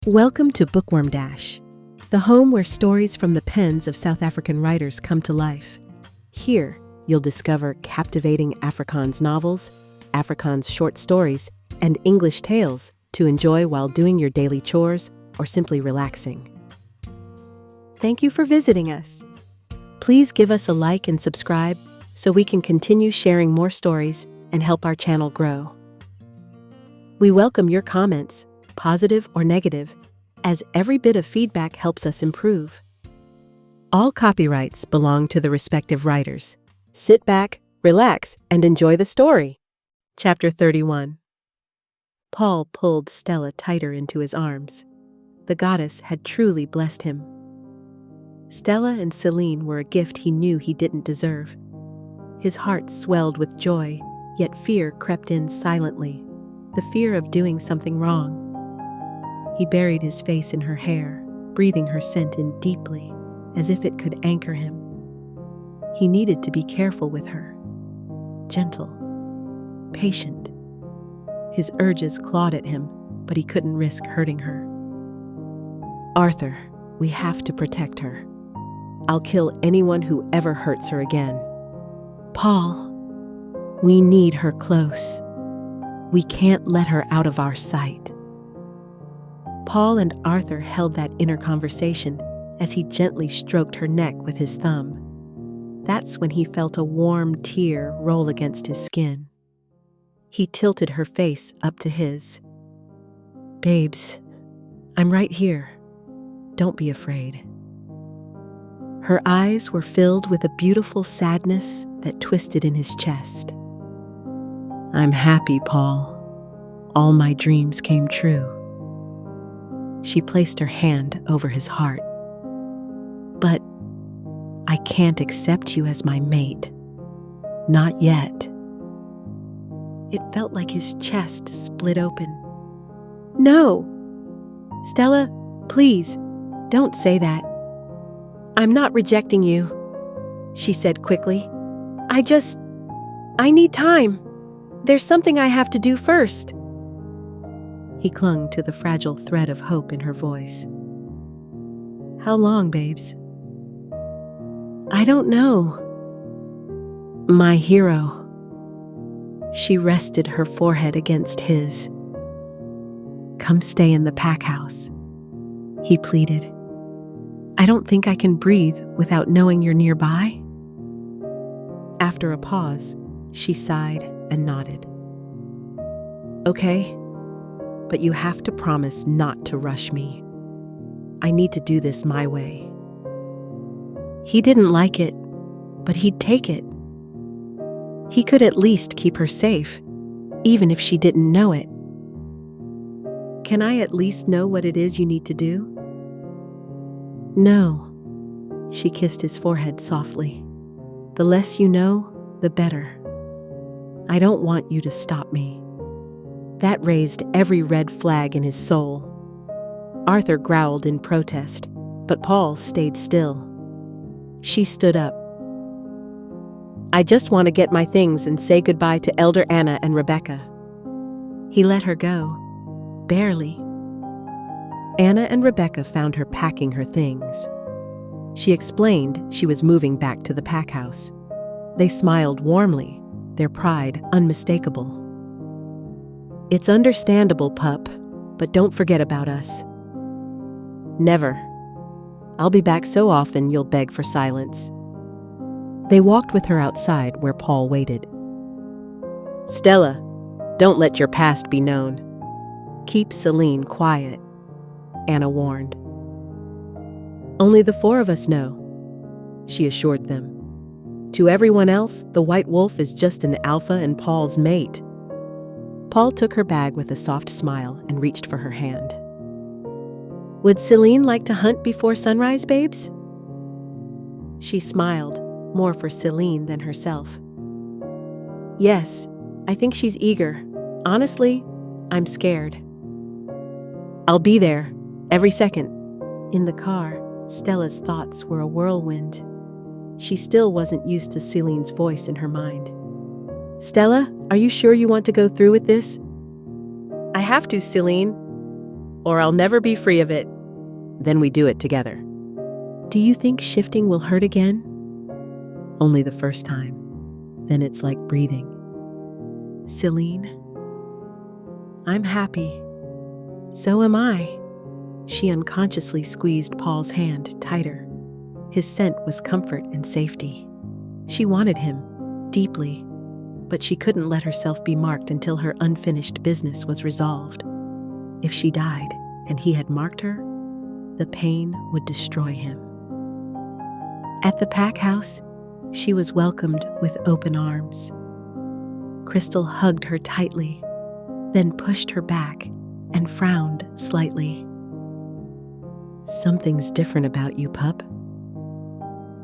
Welcome to Bookworm Dash, the home where stories from the pens of South African writers come to life. Here, you'll discover captivating Afrikaans novels, Afrikaans short stories, and English tales to enjoy while doing your daily chores or simply relaxing. Thank you for visiting us. Please give us a like and subscribe so we can continue sharing more stories and help our channel grow. We welcome your comments, positive or negative, as every bit of feedback helps us improve. All copyrights belong to the respective writers. Sit back, relax, and enjoy the story. Chapter 31. Paul pulled Stella tighter into his arms. The goddess had truly blessed him. Stella and Celine were a gift he knew he didn't deserve. His heart swelled with joy, yet fear crept in silently, the fear of doing something wrong. He buried his face in her hair, breathing her scent in deeply, as if it could anchor him. He needed to be careful with her. Gentle. Patient. His urges clawed at him, but he couldn't risk hurting her. Arthur, we have to protect her. I'll kill anyone who ever hurts her again. Paul, we need her close. We can't let her out of our sight. Paul and Arthur held that inner conversation as he gently stroked her neck with his thumb. That's when he felt a warm tear roll against his skin. He tilted her face up to his. Babes, I'm right here. Don't be afraid. Her eyes were filled with a beautiful sadness that twisted in his chest. I'm happy, Paul. All my dreams came true. She placed her hand over his heart. But I can't accept you as my mate. Not yet. It felt like his chest split open. No! Stella, please, don't say that. I'm not rejecting you, she said quickly. I need time. There's something I have to do first. He clung to the fragile thread of hope in her voice. How long, babes? I don't know. My hero. She rested her forehead against his. Come stay in the pack house, he pleaded. I don't think I can breathe without knowing you're nearby. After a pause, she sighed and nodded. Okay, but you have to promise not to rush me. I need to do this my way. He didn't like it, but he'd take it. He could at least keep her safe, even if she didn't know it. Can I at least know what it is you need to do? No. She kissed his forehead softly. The less you know, the better. I don't want you to stop me. That raised every red flag in his soul. Arthur growled in protest, but Paul stayed still. She stood up. I just want to get my things and say goodbye to Elder Anna and Rebecca. He let her go. Barely. Anna and Rebecca found her packing her things. She explained she was moving back to the pack house. They smiled warmly, their pride unmistakable. It's understandable, pup, but don't forget about us. Never. I'll be back so often you'll beg for silence. They walked with her outside where Paul waited. Stella, don't let your past be known. Keep Celine quiet, Anna warned. Only the four of us know, she assured them. To everyone else, the white wolf is just an alpha and Paul's mate. Paul took her bag with a soft smile and reached for her hand. Would Celine like to hunt before sunrise, babes? She smiled, more for Celine than herself. Yes, I think she's eager. Honestly, I'm scared. I'll be there, every second. In the car, Stella's thoughts were a whirlwind. She still wasn't used to Celine's voice in her mind. Stella, are you sure you want to go through with this? I have to, Celine. or I'll never be free of it. Then we do it together. Do you think shifting will hurt again? Only the first time. Then it's like breathing. Celine, I'm happy. So am I. She unconsciously squeezed Paul's hand tighter. His scent was comfort and safety. She wanted him, deeply, but she couldn't let herself be marked until her unfinished business was resolved. If she died, and he had marked her, the pain would destroy him. At the pack house, she was welcomed with open arms. Crystal hugged her tightly, then pushed her back and frowned slightly. Something's different about you, pup.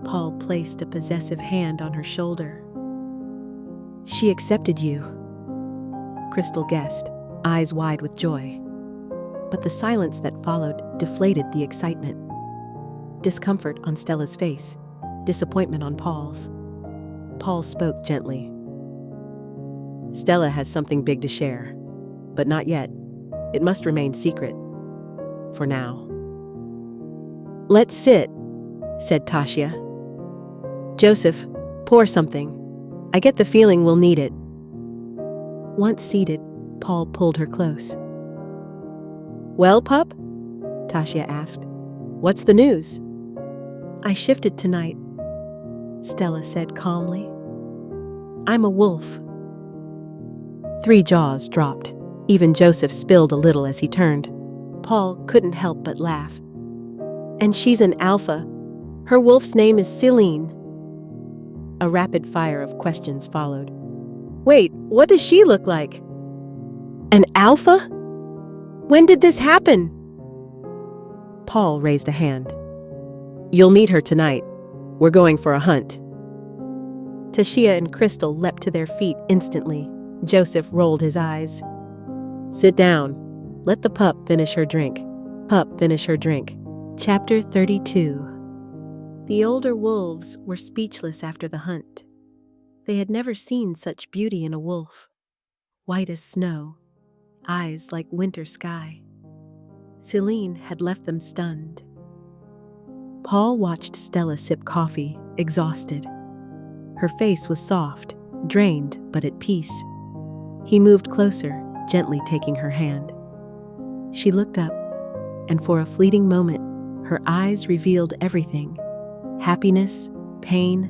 Paul placed a possessive hand on her shoulder. She accepted you, Crystal guessed, eyes wide with joy. But the silence that followed deflated the excitement. Discomfort on Stella's face, disappointment on Paul's. Paul spoke gently. Stella has something big to share, but not yet. It must remain secret. For now. Let's sit, said Tasha. Joseph, pour something. I get the feeling we'll need it. Once seated, Paul pulled her close. Well, pup? Tasha asked. What's the news? I shifted tonight, Stella said calmly. I'm a wolf. 3 jaws dropped. Even Joseph spilled a little as he turned. Paul couldn't help but laugh. And she's an alpha. Her wolf's name is Celine. A rapid fire of questions followed. Wait, what does she look like? An alpha? When did this happen? Paul raised a hand. You'll meet her tonight. We're going for a hunt. Tasha and Crystal leapt to their feet instantly. Joseph rolled his eyes. Sit down. Let the pup finish her drink. Pup finish her drink. Chapter 32. The older wolves were speechless after the hunt. They had never seen such beauty in a wolf. White as snow, eyes like winter sky. Celine had left them stunned. Paul watched Stella sip coffee, exhausted. Her face was soft, drained but at peace. He moved closer, gently taking her hand. She looked up, and for a fleeting moment, her eyes revealed everything: happiness, pain,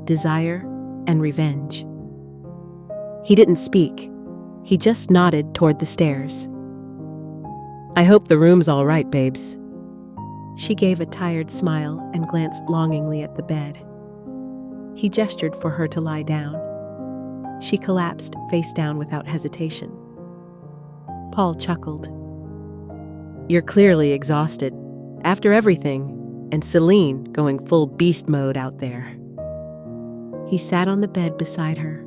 desire, and revenge. He didn't speak. He just nodded toward the stairs. I hope the room's all right, babes. She gave a tired smile and glanced longingly at the bed. He gestured for her to lie down. She collapsed face down without hesitation. Paul chuckled. You're clearly exhausted. After everything, and Celine going full beast mode out there. He sat on the bed beside her.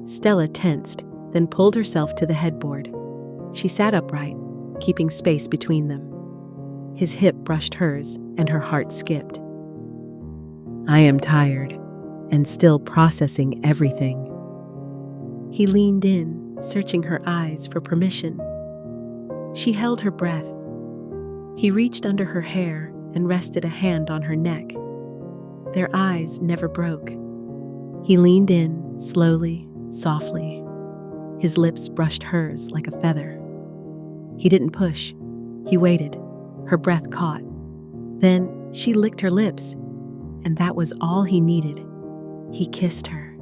Stella tensed, then pulled herself to the headboard. She sat upright, keeping space between them. His hip brushed hers, and her heart skipped. I am tired, and still processing everything. He leaned in, searching her eyes for permission. She held her breath. He reached under her hair and rested a hand on her neck. Their eyes never broke. He leaned in, slowly, softly. His lips brushed hers like a feather. He didn't push. He waited. Her breath caught. Then she licked her lips, and that was all he needed. He kissed her,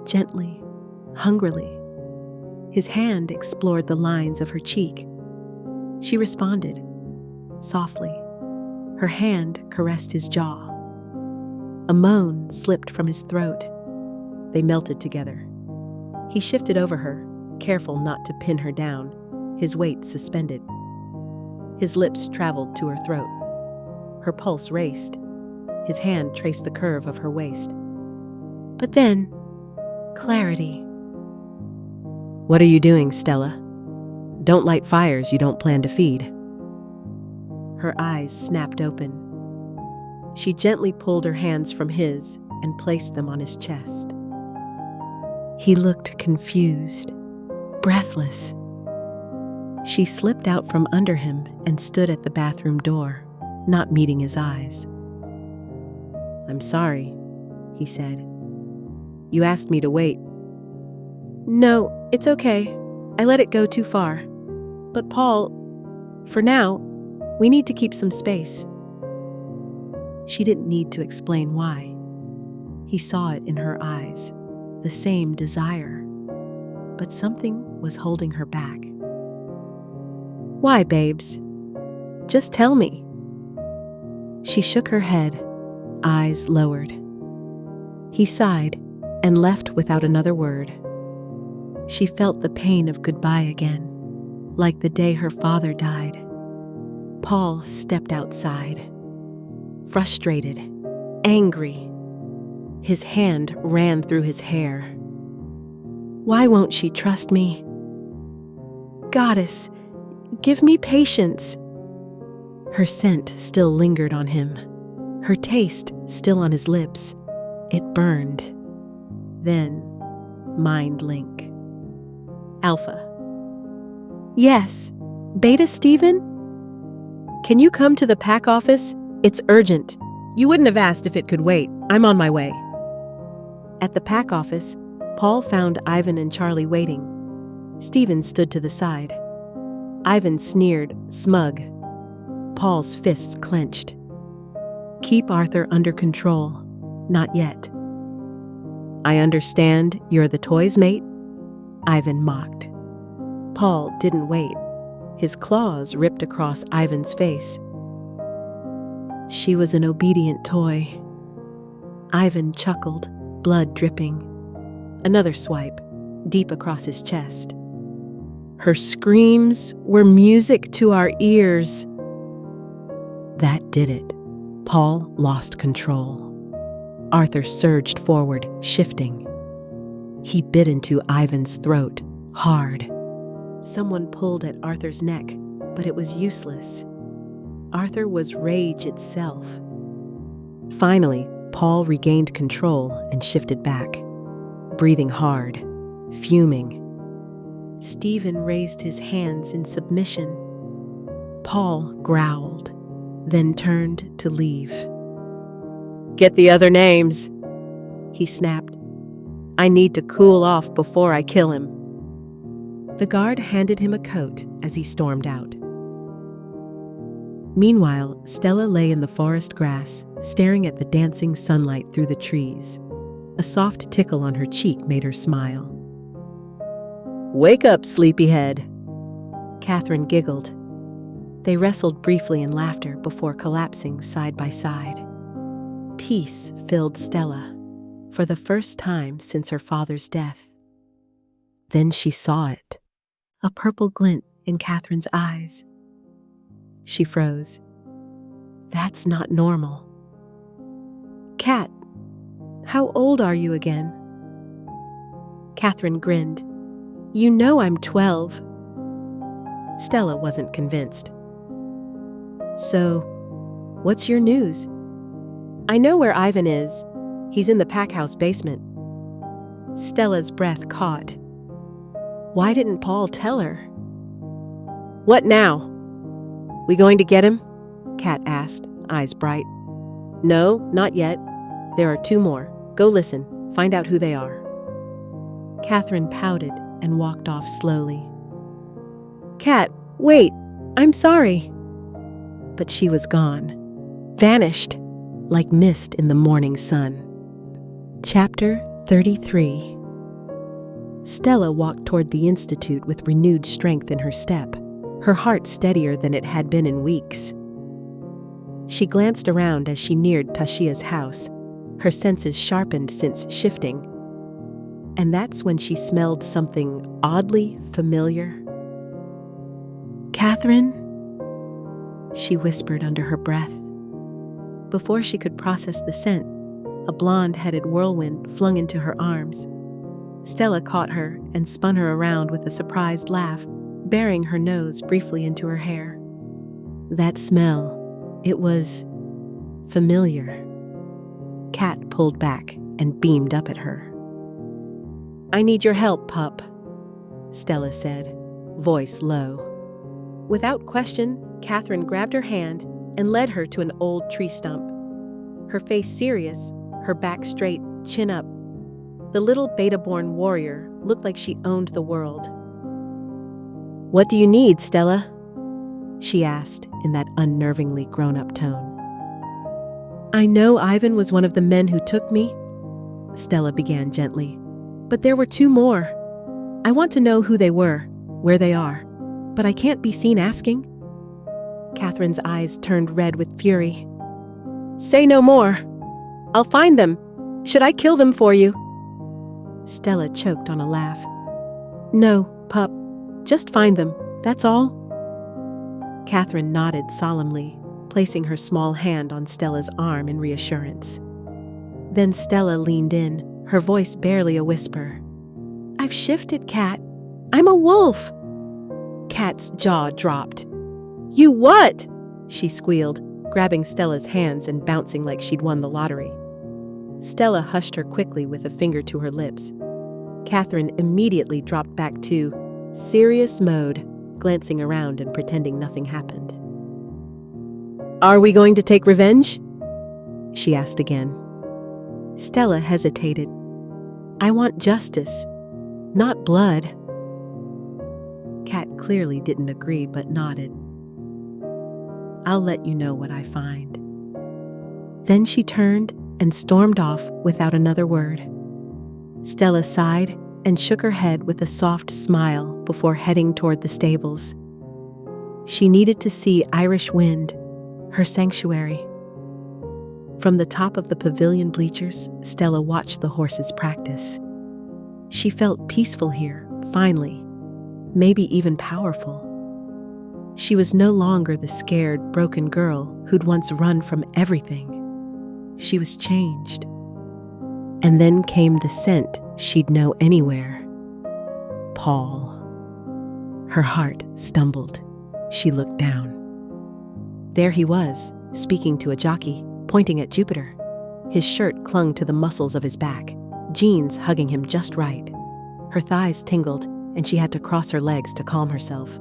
gently, hungrily. His hand explored the lines of her cheek. She responded, softly. Her hand caressed his jaw. A moan slipped from his throat. They melted together. He shifted over her, careful not to pin her down, his weight suspended. His lips traveled to her throat. Her pulse raced. His hand traced the curve of her waist. But then, clarity. What are you doing, Stella? Don't light fires you don't plan to feed. Her eyes snapped open. She gently pulled her hands from his and placed them on his chest. He looked confused, breathless. She slipped out from under him and stood at the bathroom door, not meeting his eyes. "I'm sorry," he said. "You asked me to wait." "No, it's okay. I let it go too far. But Paul, for now, we need to keep some space." She didn't need to explain why. He saw it in her eyes, the same desire. But something was holding her back. "Why, babes? Just tell me." She shook her head, eyes lowered. He sighed and left without another word. She felt the pain of goodbye again, like the day her father died. Paul stepped outside, frustrated, angry. His hand ran through his hair. Why won't she trust me? Goddess, give me patience. Her scent still lingered on him, her taste still on his lips. It burned. Then, mind link. Alpha. Yes, Beta Steven? Can you come to the PAC office? It's urgent. You wouldn't have asked if it could wait. I'm on my way. At the PAC office, Paul found Ivan and Charlie waiting. Steven stood to the side. Ivan sneered, smug. Paul's fists clenched. Keep Arthur under control. Not yet. I understand you're the toy's mate, Ivan mocked. Paul didn't wait. His claws ripped across Ivan's face. She was an obedient toy. Ivan chuckled, blood dripping. Another swipe, deep across his chest. Her screams were music to our ears. That did it. Paul lost control. Arthur surged forward, shifting. He bit into Ivan's throat, hard. Someone pulled at Arthur's neck, but it was useless. Arthur was rage itself. Finally, Paul regained control and shifted back, breathing hard, fuming. Steven raised his hands in submission. Paul growled, then turned to leave. Get the other names, he snapped. I need to cool off before I kill him. The guard handed him a coat as he stormed out. Meanwhile, Stella lay in the forest grass, staring at the dancing sunlight through the trees. A soft tickle on her cheek made her smile. Wake up, sleepyhead, Catherine giggled. They wrestled briefly in laughter before collapsing side by side. Peace filled Stella, for the first time since her father's death. Then she saw it, a purple glint in Catherine's eyes. She froze. That's not normal. Cat, how old are you again? Catherine grinned. You know I'm 12. Stella wasn't convinced. So, what's your news? I know where Ivan is. He's in the pack house basement. Stella's breath caught. Why didn't Paul tell her? What now? We going to get him? Kat asked, eyes bright. No, not yet. There are 2 more. Go listen. Find out who they are. Catherine pouted and walked off slowly. Kat, wait. I'm sorry. But she was gone. Vanished, like mist in the morning sun. Chapter 33. Stella walked toward the institute with renewed strength in her step, her heart steadier than it had been in weeks. She glanced around as she neared Tashia's house, her senses sharpened since shifting. And that's when she smelled something oddly familiar. Catherine? She whispered under her breath. Before she could process the scent, a blonde-headed whirlwind flung into her arms. Stella caught her and spun her around with a surprised laugh, burying her nose briefly into her hair. That smell, it was familiar. Kat pulled back and beamed up at her. I need your help, pup, Stella said, voice low. Without question, Catherine grabbed her hand and led her to an old tree stump. Her face serious, her back straight, chin up. The little beta-born warrior looked like she owned the world. "What do you need, Stella?" she asked in that unnervingly grown-up tone. "I know Ivan was one of the men who took me," Stella began gently. "But there were two more. I want to know who they were, where they are, but I can't be seen asking." Catherine's eyes turned red with fury. "Say no more. I'll find them. Should I kill them for you?" Stella choked on a laugh. "No, pup. Just find them, that's all." Catherine nodded solemnly, placing her small hand on Stella's arm in reassurance. Then Stella leaned in, her voice barely a whisper. "I've shifted, Cat. I'm a wolf." Cat's jaw dropped. "You what?" she squealed, grabbing Stella's hands and bouncing like she'd won the lottery. Stella hushed her quickly with a finger to her lips. Catherine immediately dropped back to serious mode, glancing around and pretending nothing happened. "Are we going to take revenge?" she asked again. Stella hesitated. "I want justice, not blood." Cat clearly didn't agree but nodded. "I'll let you know what I find." Then she turned and stormed off without another word. Stella sighed and shook her head with a soft smile before heading toward the stables. She needed to see Irish Wind, her sanctuary. From the top of the pavilion bleachers, Stella watched the horses practice. She felt peaceful here, finally, maybe even powerful. She was no longer the scared, broken girl who'd once run from everything. She was changed. And then came the scent she'd know anywhere. Paul. Her heart stumbled. She looked down. There he was, speaking to a jockey, pointing at Jupiter. His shirt clung to the muscles of his back, jeans hugging him just right. Her thighs tingled, and she had to cross her legs to calm herself.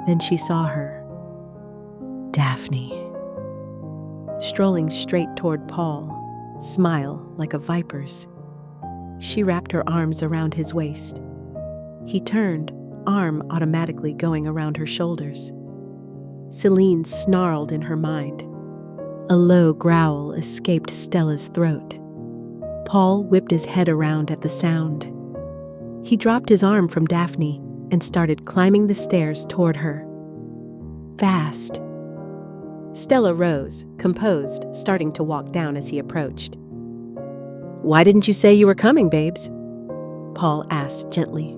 Then she saw her. Daphne. Strolling straight toward Paul, smile like a viper's. She wrapped her arms around his waist. He turned, arm automatically going around her shoulders. Celine snarled in her mind. A low growl escaped Stella's throat. Paul whipped his head around at the sound. He dropped his arm from Daphne and started climbing the stairs toward her. Fast. Stella rose, composed, starting to walk down as he approached. "Why didn't you say you were coming, babes?" Paul asked gently.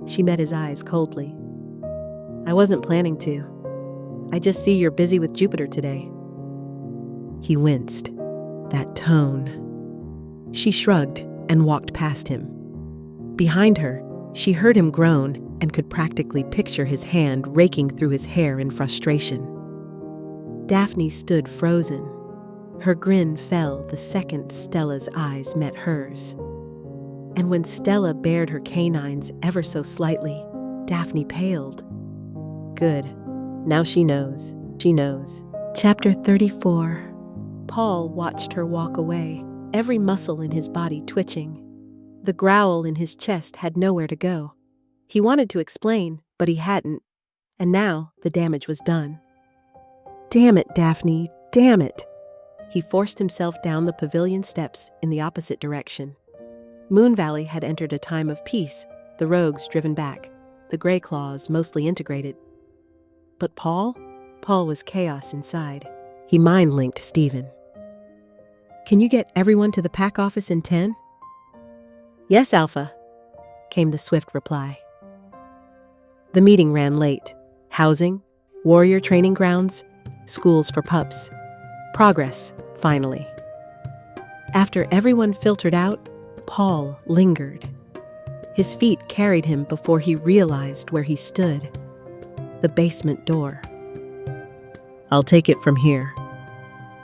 She met his eyes coldly. "I wasn't planning to. I just see you're busy with Jupiter today." He winced. That tone. She shrugged and walked past him. Behind her, she heard him groan and could practically picture his hand raking through his hair in frustration. Daphne stood frozen. Her grin fell the second Stella's eyes met hers. And when Stella bared her canines ever so slightly, Daphne paled. Good. Now she knows. She knows. Chapter 34. Paul watched her walk away, every muscle in his body twitching. The growl in his chest had nowhere to go. He wanted to explain, but he hadn't. And now the damage was done. Damn it, Daphne, damn it. He forced himself down the pavilion steps in the opposite direction. Moonvalley had entered a time of peace, the rogues driven back, the Grey Claws mostly integrated. But Paul? Paul was chaos inside. He mind-linked Stephen. "Can you get everyone to the pack office in 10? "Yes, Alpha," came the swift reply. The meeting ran late. Housing, warrior training grounds, schools for pups. Progress, finally. After everyone filtered out, Paul lingered. His feet carried him before he realized where he stood. The basement door. "I'll take it from here,"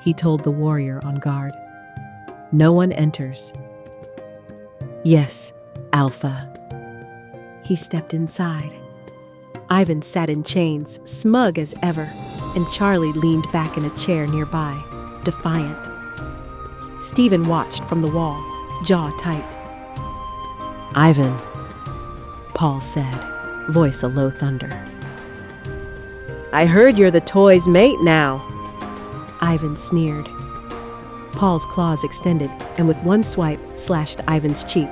he told the warrior on guard. "No one enters." "Yes, Alpha." He stepped inside. Ivan sat in chains, smug as ever, and Charlie leaned back in a chair nearby, defiant. Stephen watched from the wall, jaw tight. "Ivan," Paul said, voice a low thunder. "I heard you're the toy's mate now," Ivan sneered. Paul's claws extended and with one swipe slashed Ivan's cheek.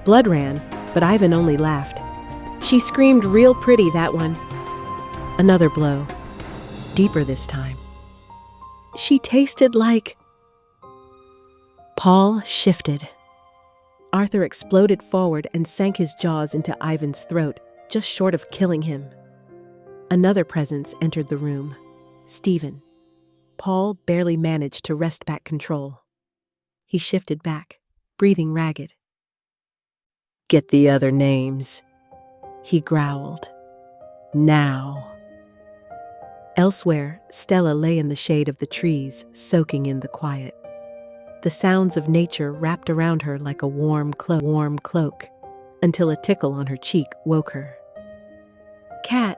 Blood ran, but Ivan only laughed. "She screamed real pretty, that one." Another blow, deeper this time. "She tasted like..." Paul shifted. Arthur exploded forward and sank his jaws into Ivan's throat, just short of killing him. Another presence entered the room. Stephen. Paul barely managed to wrest back control. He shifted back, breathing ragged. "Get the other names," he growled. "Now." Elsewhere, Stella lay in the shade of the trees, soaking in the quiet. The sounds of nature wrapped around her like a warm cloak, until a tickle on her cheek woke her. "Cat,"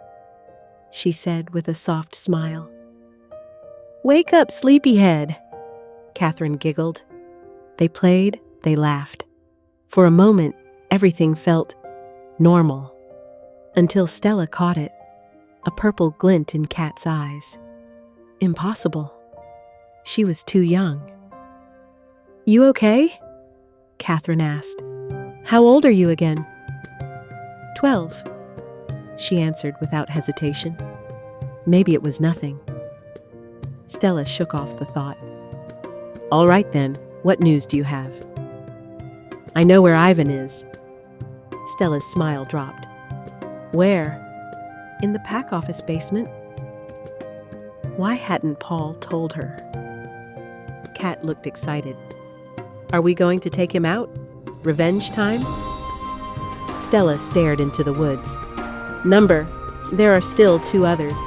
she said with a soft smile. "Wake up, sleepyhead," Catherine giggled. They played, they laughed. For a moment, everything felt normal, until Stella caught it, a purple glint in Kat's eyes. Impossible. She was too young. "You okay?" Catherine asked. "How old are you again?" 12, she answered without hesitation. Maybe it was nothing. Stella shook off the thought. "All right then, what news do you have?" "I know where Ivan is." Stella's smile dropped. "Where?" "In the pack office basement." Why hadn't Paul told her? Kat looked excited. "Are we going to take him out? Revenge time?" Stella stared into the woods. "Number, there are still 2 others.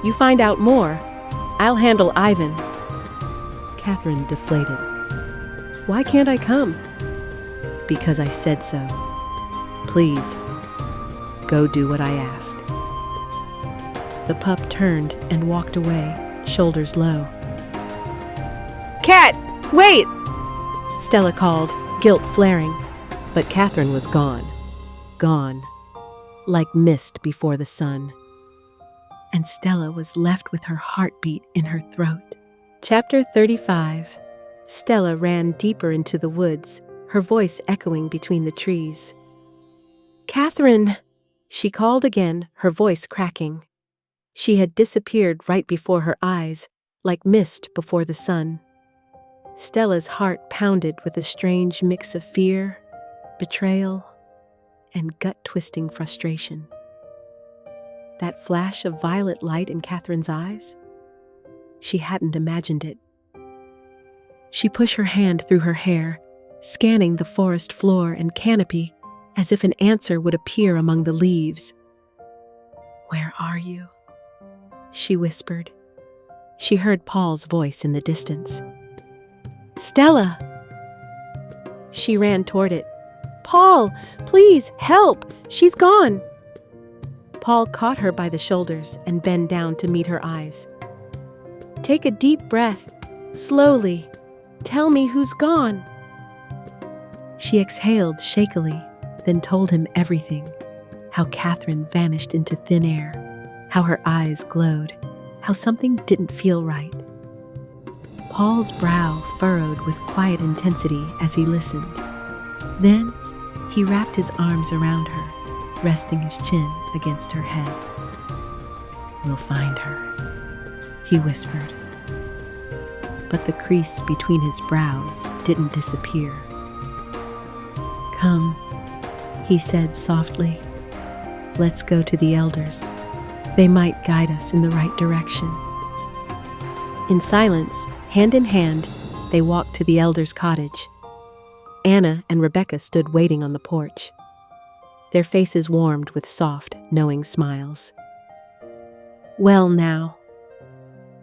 You find out more. I'll handle Ivan." Catherine deflated. "Why can't I come?" "Because I said so. Please, go do what I asked." The pup turned and walked away, shoulders low. "Cat, wait!" Stella called, guilt flaring. But Catherine was gone. Gone. Like mist before the sun. And Stella was left with her heartbeat in her throat. Chapter 35. Stella ran deeper into the woods, her voice echoing between the trees. "Catherine!" She called again, her voice cracking. She had disappeared right before her eyes, like mist before the sun. Stella's heart pounded with a strange mix of fear, betrayal, and gut-twisting frustration. That flash of violet light in Catherine's eyes? She hadn't imagined it. She pushed her hand through her hair, scanning the forest floor and canopy as if an answer would appear among the leaves. "Where are you?" she whispered. She heard Paul's voice in the distance. "Stella!" She ran toward it. "Paul, please, help! She's gone!" Paul caught her by the shoulders and bent down to meet her eyes. "Take a deep breath, slowly. Tell me who's gone." She exhaled shakily, then told him everything. How Catherine vanished into thin air, how her eyes glowed, how something didn't feel right. Paul's brow furrowed with quiet intensity as he listened. Then he wrapped his arms around her, resting his chin against her head. "We'll find her," he whispered. But the crease between his brows didn't disappear. "Come," he said softly. "Let's go to the elders. They might guide us in the right direction." In silence, hand in hand, they walked to the elders' cottage. Anna and Rebecca stood waiting on the porch. Their faces warmed with soft, knowing smiles. "Well now,"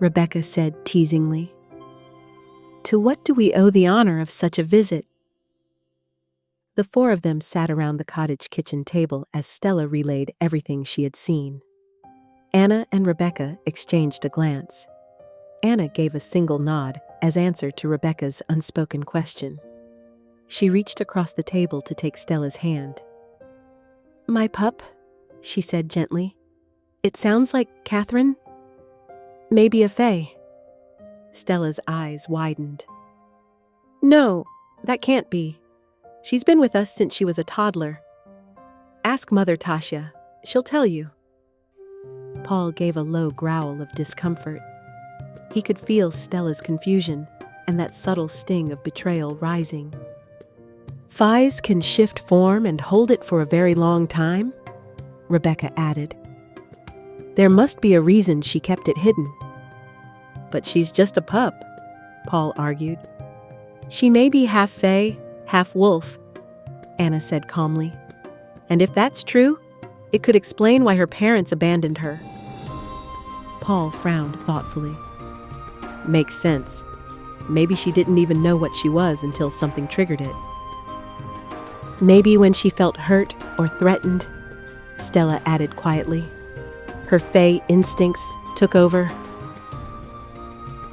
Rebecca said teasingly, "to what do we owe the honor of such a visit?" The four of them sat around the cottage kitchen table as Stella relayed everything she had seen. Anna and Rebecca exchanged a glance. Anna gave a single nod as answer to Rebecca's unspoken question. She reached across the table to take Stella's hand. "My pup," she said gently. "It sounds like Catherine? Maybe a fae." Stella's eyes widened. "No, that can't be. She's been with us since she was a toddler. Ask Mother Tasha. She'll tell you." Paul gave a low growl of discomfort. He could feel Stella's confusion and that subtle sting of betrayal rising. "Faes can shift form and hold it for a very long time," Rebecca added. "There must be a reason she kept it hidden." "But she's just a pup," Paul argued. "She may be half fae, half wolf," Anna said calmly. "And if that's true, it could explain why her parents abandoned her." Paul frowned thoughtfully. "Makes sense. Maybe she didn't even know what she was until something triggered it." "Maybe when she felt hurt or threatened," Stella added quietly. "Her fae instincts took over."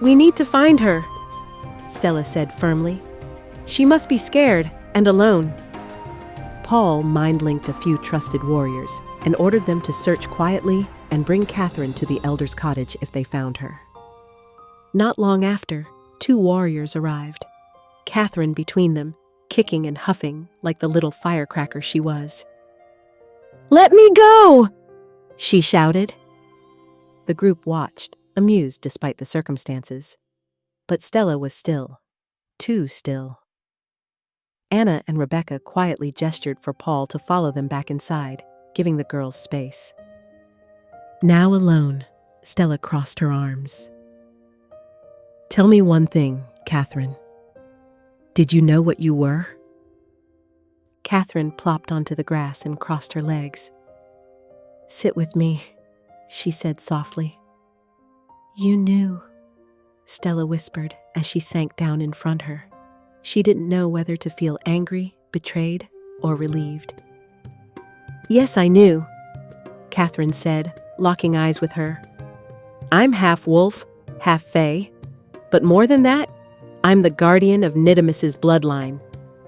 "We need to find her," Stella said firmly. "She must be scared and alone." Paul mind-linked a few trusted warriors and ordered them to search quietly and bring Catherine to the elder's cottage if they found her. Not long after, 2 warriors arrived, Catherine between them, kicking and huffing like the little firecracker she was. "Let me go!" she shouted. The group watched, amused despite the circumstances. But Stella was still, too still. Anna and Rebecca quietly gestured for Paul to follow them back inside, giving the girls space. Now alone, Stella crossed her arms. "Tell me one thing, Catherine. Did you know what you were?" Catherine plopped onto the grass and crossed her legs. "Sit with me," she said softly. "You knew," Stella whispered as she sank down in front of her. She didn't know whether to feel angry, betrayed, or relieved. "Yes, I knew," Catherine said, locking eyes with her. "I'm half wolf, half fae. But more than that, I'm the guardian of Nidamus's bloodline.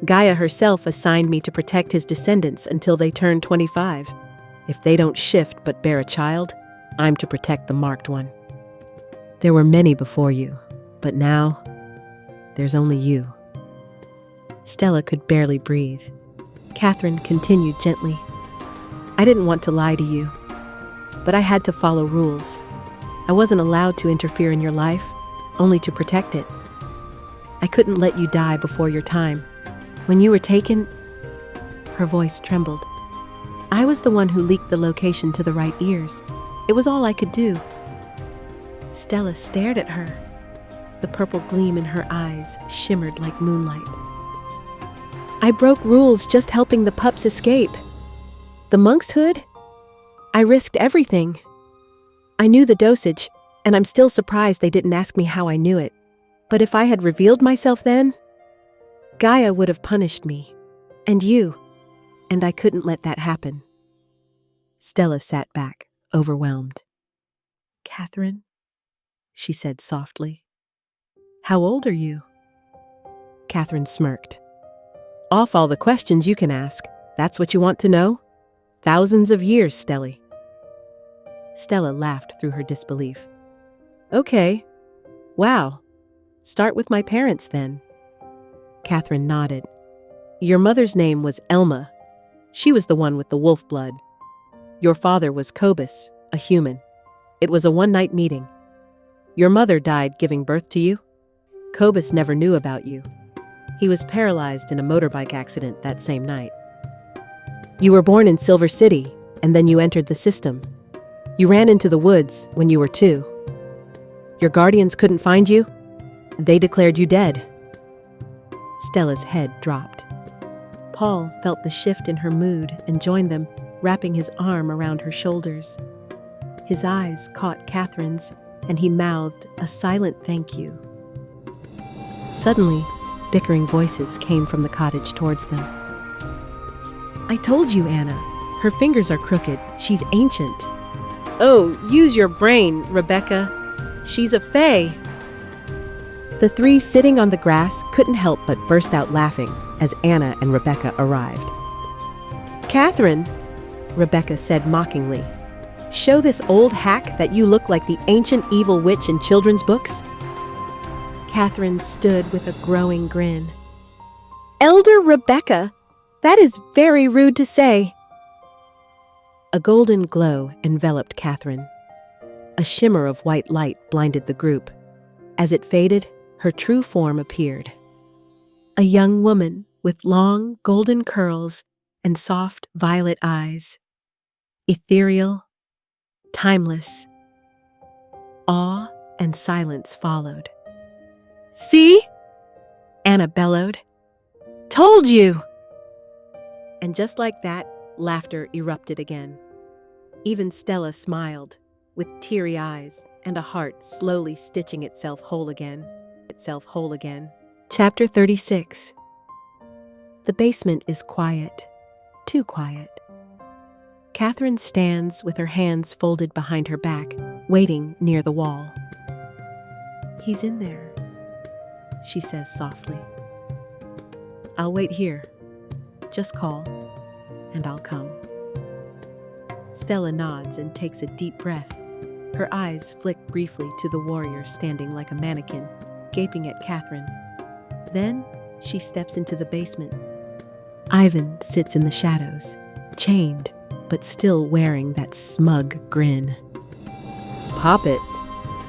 Gaia herself assigned me to protect his descendants until they turn 25. If they don't shift but bear a child, I'm to protect the marked one. There were many before you, but now, there's only you." Stella could barely breathe. Catherine continued gently. "I didn't want to lie to you, but I had to follow rules. I wasn't allowed to interfere in your life, only to protect it. I couldn't let you die before your time. When you were taken..." Her voice trembled. "I was the one who leaked the location to the right ears. It was all I could do." Stella stared at her. The purple gleam in her eyes shimmered like moonlight. "I broke rules just helping the pups escape. The monk's hood? I risked everything. I knew the dosage, and I'm still surprised they didn't ask me how I knew it. But if I had revealed myself then, Gaia would have punished me. And you. And I couldn't let that happen." Stella sat back, overwhelmed. "Catherine," she said softly. "How old are you?" Catherine smirked. "Off all the questions you can ask. That's what you want to know? Thousands of years, Stelly." Stella laughed through her disbelief. "Okay. Wow. Start with my parents, then." Catherine nodded. "Your mother's name was Elma. She was the one with the wolf blood. Your father was Cobus, a human. It was a one-night meeting. Your mother died giving birth to you. Cobus never knew about you. He was paralyzed in a motorbike accident that same night. You were born in Silver City, and then you entered the system. You ran into the woods when you were 2. Your guardians couldn't find you. They declared you dead." Stella's head dropped. Paul felt the shift in her mood and joined them, wrapping his arm around her shoulders. His eyes caught Catherine's, and he mouthed a silent thank you. Suddenly, bickering voices came from the cottage towards them. I told you, Anna. Her fingers are crooked. She's ancient. Oh, use your brain, Rebecca. She's a fae. The three sitting on the grass couldn't help but burst out laughing as Anna and Rebecca arrived. Catherine, Rebecca said mockingly, show this old hack that you look like the ancient evil witch in children's books? Catherine stood with a growing grin. Elder Rebecca, that is very rude to say. A golden glow enveloped Catherine. A shimmer of white light blinded the group. As it faded, her true form appeared. A young woman with long golden curls and soft violet eyes. Ethereal, timeless. Awe and silence followed. See? Anna bellowed. Told you! And just like that, laughter erupted again. Even Stella smiled, with teary eyes and a heart slowly stitching itself whole again. Chapter 36. The basement is quiet, too quiet. Catherine stands with her hands folded behind her back, waiting near the wall. He's in there, she says softly. I'll wait here. Just call, and I'll come. Stella nods and takes a deep breath. Her eyes flick briefly to the warrior standing like a mannequin, gaping at Catherine. Then she steps into the basement. Ivan sits in the shadows, chained, but still wearing that smug grin. Pop it,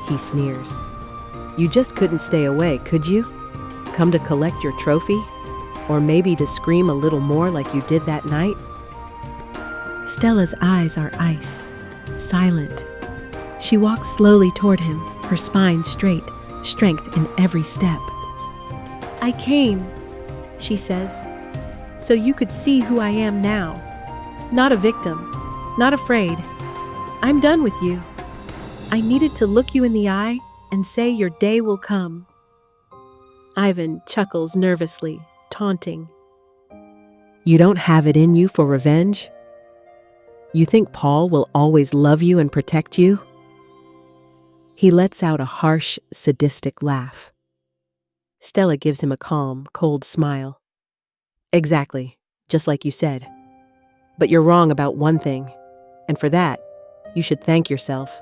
he sneers. You just couldn't stay away, could you? Come to collect your trophy? Or maybe to scream a little more like you did that night? Stella's eyes are ice, silent. She walks slowly toward him, her spine straight, strength in every step. I came, she says, so you could see who I am now. Not a victim, not afraid. I'm done with you. I needed to look you in the eye and say your day will come. Ivan chuckles nervously, taunting. You don't have it in you for revenge? You think Paul will always love you and protect you? He lets out a harsh, sadistic laugh. Stella gives him a calm, cold smile. Exactly, just like you said. But you're wrong about one thing, and for that, you should thank yourself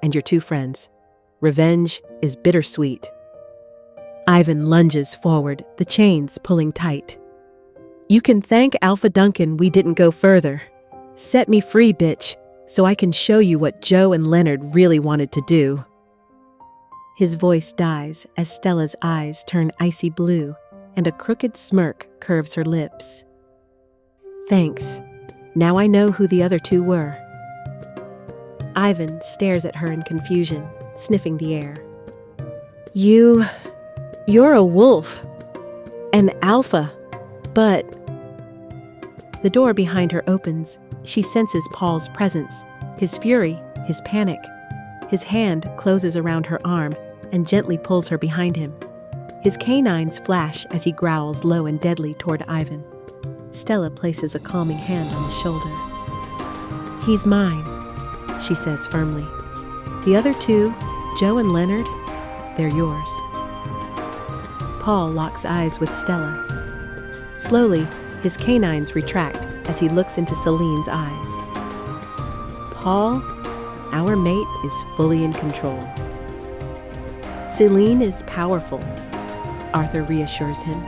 and your two friends. Revenge is bittersweet. Ivan lunges forward, the chains pulling tight. You can thank Alpha Duncan we didn't go further. Set me free, bitch, so I can show you what Joe and Leonard really wanted to do. His voice dies as Stella's eyes turn icy blue and a crooked smirk curves her lips. Thanks. Now I know who the other two were. Ivan stares at her in confusion, sniffing the air. You're a wolf. An alpha. But... The door behind her opens. She senses Paul's presence, his fury, his panic. His hand closes around her arm and gently pulls her behind him. His canines flash as he growls low and deadly toward Ivan. Stella places a calming hand on his shoulder. He's mine, she says firmly. The other two, Joe and Leonard, they're yours. Paul locks eyes with Stella. Slowly, his canines retract as he looks into Celine's eyes. Paul, our mate is fully in control. Celine is powerful, Arthur reassures him.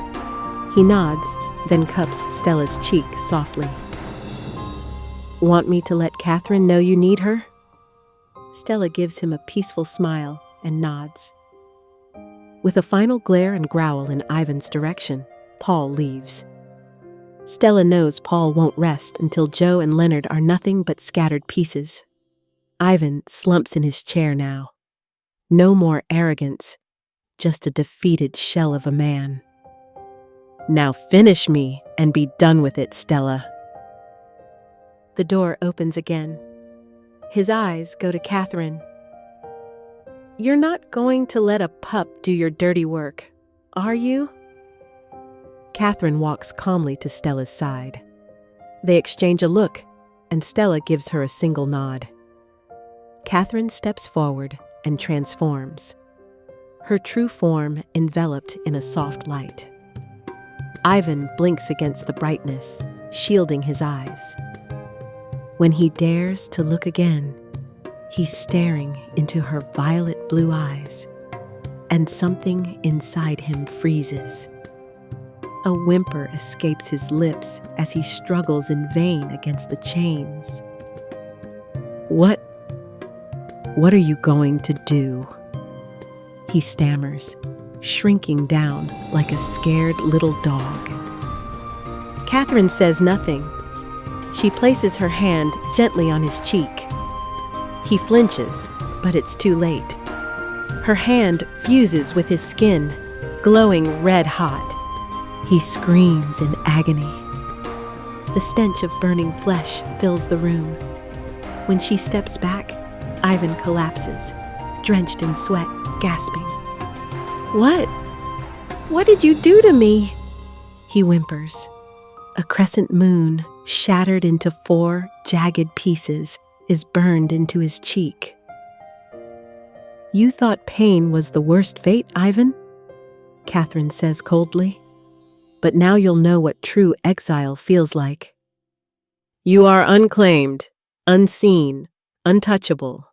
He nods, then cups Stella's cheek softly. Want me to let Catherine know you need her? Stella gives him a peaceful smile and nods. With a final glare and growl in Ivan's direction, Paul leaves. Stella knows Paul won't rest until Joe and Leonard are nothing but scattered pieces. Ivan slumps in his chair now. No more arrogance, just a defeated shell of a man. Now finish me and be done with it, Stella. The door opens again. His eyes go to Catherine. You're not going to let a pup do your dirty work, are you? Catherine walks calmly to Stella's side. They exchange a look, and Stella gives her a single nod. Catherine steps forward and transforms, her true form enveloped in a soft light. Ivan blinks against the brightness, shielding his eyes. When he dares to look again, he's staring into her violet blue eyes, and something inside him freezes. A whimper escapes his lips as he struggles in vain against the chains. What are you going to do? He stammers, shrinking down like a scared little dog. Catherine says nothing. She places her hand gently on his cheek. He flinches, but it's too late. Her hand fuses with his skin, glowing red hot. He screams in agony. The stench of burning flesh fills the room. When she steps back, Ivan collapses, drenched in sweat, gasping. What did you do to me? He whimpers. A crescent moon, shattered into 4 jagged pieces, is burned into his cheek. You thought pain was the worst fate, Ivan? Catherine says coldly. But now you'll know what true exile feels like. You are unclaimed, unseen, untouchable.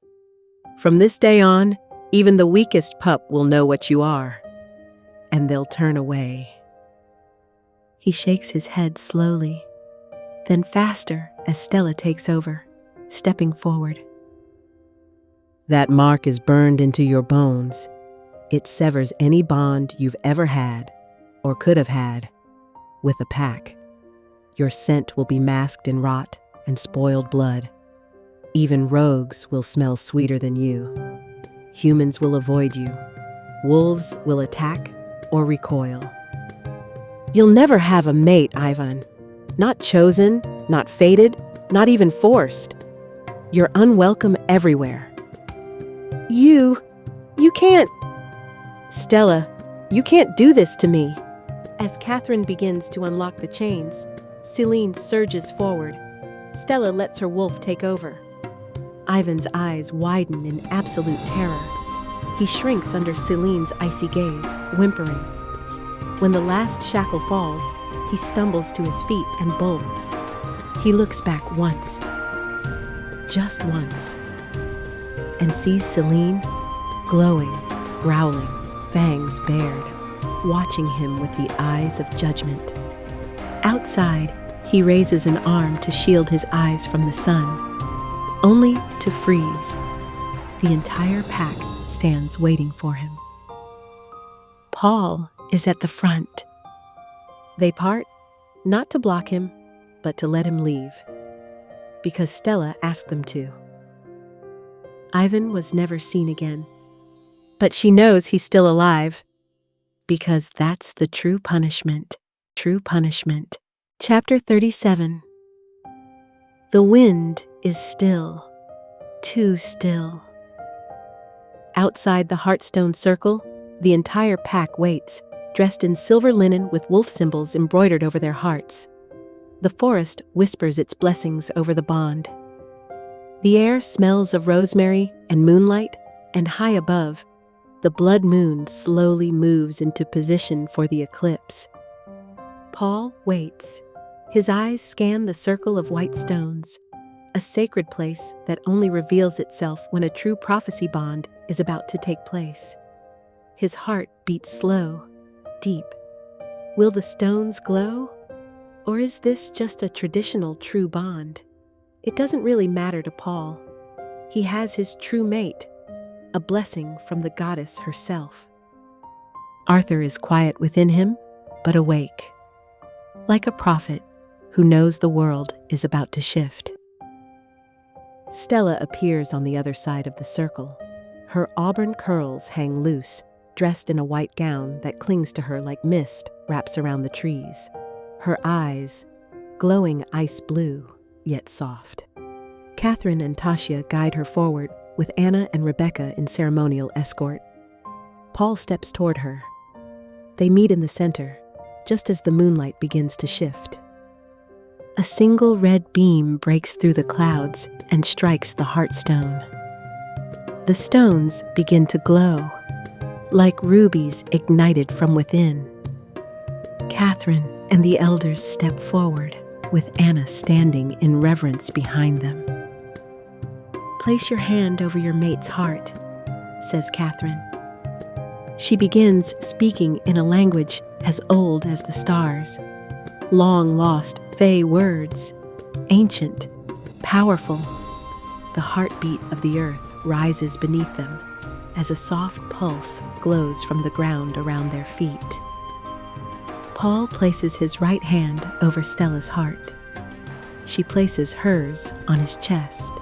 From this day on, even the weakest pup will know what you are, and they'll turn away. He shakes his head slowly, then faster as Stella takes over, stepping forward. That mark is burned into your bones. It severs any bond you've ever had, or could have had, with a pack. Your scent will be masked in rot and spoiled blood. Even rogues will smell sweeter than you. Humans will avoid you. Wolves will attack or recoil. You'll never have a mate, Ivan. Not chosen, not fated, not even forced. You're unwelcome everywhere. You can't. Stella, you can't do this to me. As Catherine begins to unlock the chains, Celine surges forward. Stella lets her wolf take over. Ivan's eyes widen in absolute terror. He shrinks under Celine's icy gaze, whimpering. When the last shackle falls, he stumbles to his feet and bolts. He looks back once, just once, and sees Celine, glowing, growling, fangs bared, watching him with the eyes of judgment. Outside, he raises an arm to shield his eyes from the sun, only to freeze. The entire pack stands waiting for him. Paul is at the front. They part, not to block him, but to let him leave, because Stella asked them to. Ivan was never seen again, but she knows he's still alive, because that's the true punishment. True punishment. Chapter 37. The wind is still, too still. Outside the Heartstone Circle, the entire pack waits, dressed in silver linen with wolf symbols embroidered over their hearts. The forest whispers its blessings over the bond. The air smells of rosemary and moonlight, and high above, the blood moon slowly moves into position for the eclipse. Paul waits. His eyes scan the circle of white stones, a sacred place that only reveals itself when a true prophecy bond is about to take place. His heart beats slow, deep. Will the stones glow? Or is this just a traditional true bond? It doesn't really matter to Paul. He has his true mate, a blessing from the goddess herself. Arthur is quiet within him, but awake, like a prophet who knows the world is about to shift. Stella appears on the other side of the circle. Her auburn curls hang loose, dressed in a white gown that clings to her like mist wraps around the trees. Her eyes, glowing ice blue, yet soft. Catherine and Tasha guide her forward, with Anna and Rebecca in ceremonial escort. Paul steps toward her. They meet in the center, just as the moonlight begins to shift. A single red beam breaks through the clouds and strikes the heartstone. The stones begin to glow, like rubies ignited from within. Catherine and the elders step forward, with Anna standing in reverence behind them. "Place your hand over your mate's heart," says Catherine. She begins speaking in a language as old as the stars, long-lost Fey words, ancient, powerful. The heartbeat of the earth rises beneath them as a soft pulse glows from the ground around their feet. Paul places his right hand over Stella's heart. She places hers on his chest.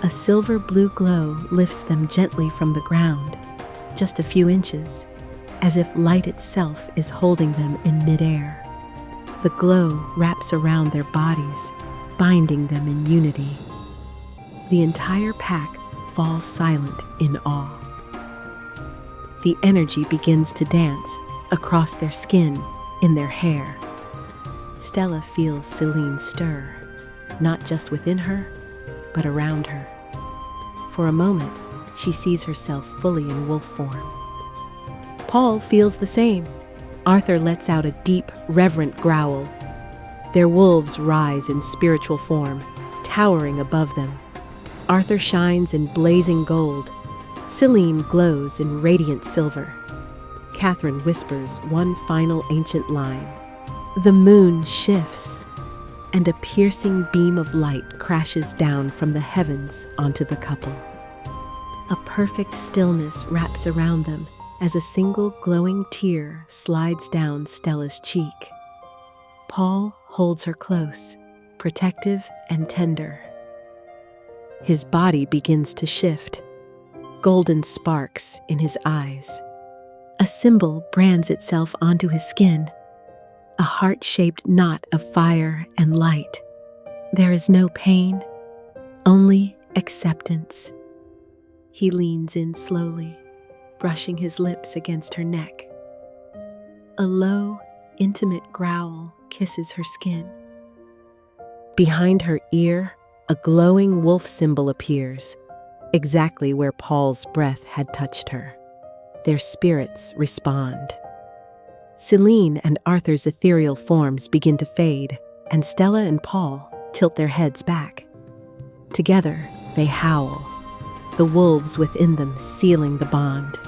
A silver-blue glow lifts them gently from the ground, just a few inches, as if light itself is holding them in midair. The glow wraps around their bodies, binding them in unity. The entire pack falls silent in awe. The energy begins to dance across their skin, in their hair. Stella feels Celine stir, not just within her, but around her. For a moment, she sees herself fully in wolf form. Paul feels the same. Arthur lets out a deep, reverent growl. Their wolves rise in spiritual form, towering above them. Arthur shines in blazing gold. Celine glows in radiant silver. Catherine whispers one final ancient line. The moon shifts, and a piercing beam of light crashes down from the heavens onto the couple. A perfect stillness wraps around them as a single glowing tear slides down Stella's cheek. Paul holds her close, protective and tender. His body begins to shift, golden sparks in his eyes. A symbol brands itself onto his skin, a heart-shaped knot of fire and light. There is no pain, only acceptance. He leans in slowly, brushing his lips against her neck. A low, intimate growl kisses her skin. Behind her ear, a glowing wolf symbol appears, exactly where Paul's breath had touched her. Their spirits respond. Celine and Arthur's ethereal forms begin to fade, and Stella and Paul tilt their heads back. Together, they howl, the wolves within them sealing the bond.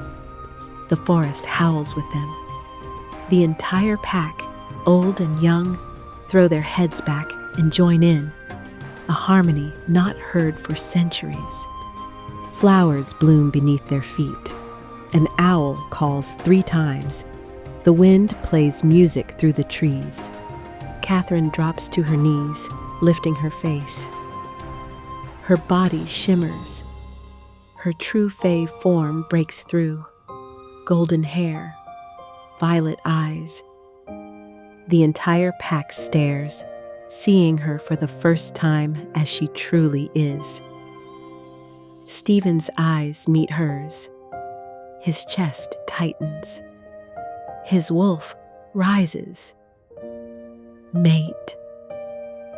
The forest howls with them. The entire pack, old and young, throw their heads back and join in, a harmony not heard for centuries. Flowers bloom beneath their feet. An owl calls 3 times. The wind plays music through the trees. Catherine drops to her knees, lifting her face. Her body shimmers. Her true Fey form breaks through. Golden hair, violet eyes. The entire pack stares, seeing her for the first time as she truly is. Stephen's eyes meet hers. His chest tightens. His wolf rises. "Mate,"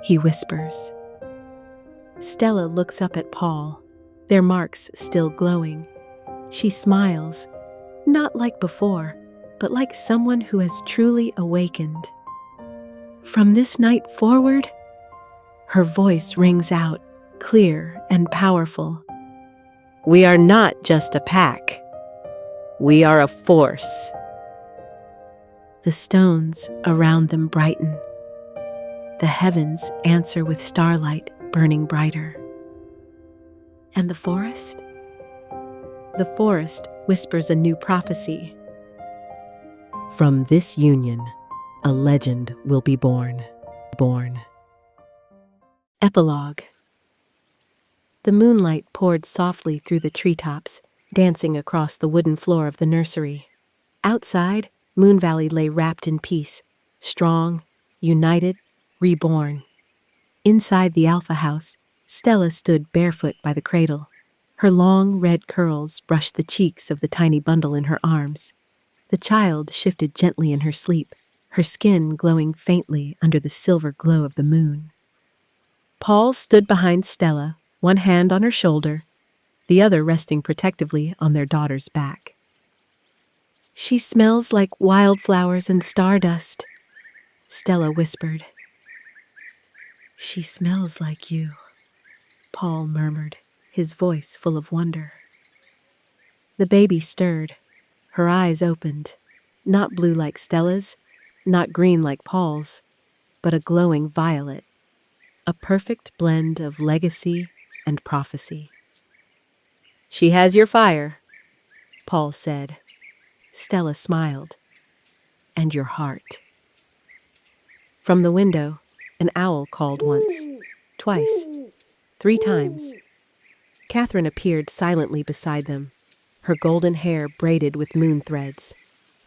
he whispers. Stella looks up at Paul, their marks still glowing. She smiles, not like before, but like someone who has truly awakened. From this night forward, her voice rings out, clear and powerful. We are not just a pack. We are a force. The stones around them brighten. The heavens answer with starlight burning brighter. And the forest? The forest whispers a new prophecy. From this union, a legend will be born. Epilogue. The moonlight poured softly through the treetops, dancing across the wooden floor of the nursery. Outside, Moonvalley lay wrapped in peace, strong, united, reborn. Inside the Alpha house, Stella stood barefoot by the cradle. Her long red curls brushed the cheeks of the tiny bundle in her arms. The child shifted gently in her sleep, her skin glowing faintly under the silver glow of the moon. Paul stood behind Stella, one hand on her shoulder, the other resting protectively on their daughter's back. "She smells like wildflowers and stardust," Stella whispered. "She smells like you," Paul murmured, his voice full of wonder. The baby stirred, her eyes opened, not blue like Stella's, not green like Paul's, but a glowing violet, a perfect blend of legacy and prophecy. "She has your fire," Paul said. Stella smiled. "And your heart." From the window, an owl called once, twice, 3 times. Catherine appeared silently beside them, her golden hair braided with moon threads.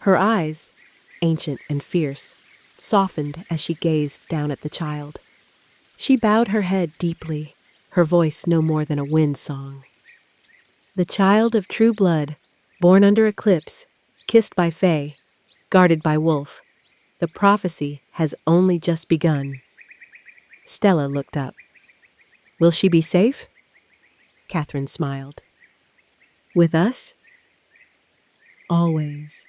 Her eyes, ancient and fierce, softened as she gazed down at the child. She bowed her head deeply, her voice no more than a wind song. The child of true blood, born under eclipse, kissed by Fae, guarded by Wolf. The prophecy has only just begun. Stella looked up. "Will she be safe?" Catherine smiled. "With us?" "Always.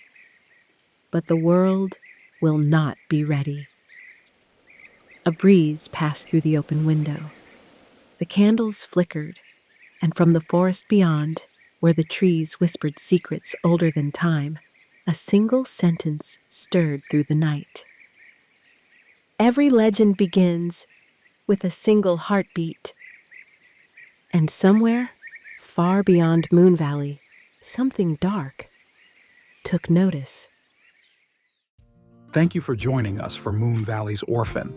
But the world will not be ready." A breeze passed through the open window. The candles flickered, and from the forest beyond, where the trees whispered secrets older than time, a single sentence stirred through the night. "Every legend begins with a single heartbeat." And somewhere, far beyond Moonvalley, something dark took notice. Thank you for joining us for Moonvalley's Orphan.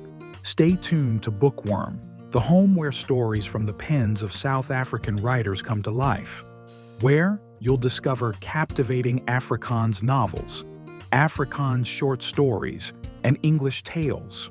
Stay tuned to Bookworm, the home where stories from the pens of South African writers come to life, where you'll discover captivating Afrikaans novels, Afrikaans short stories, and English tales.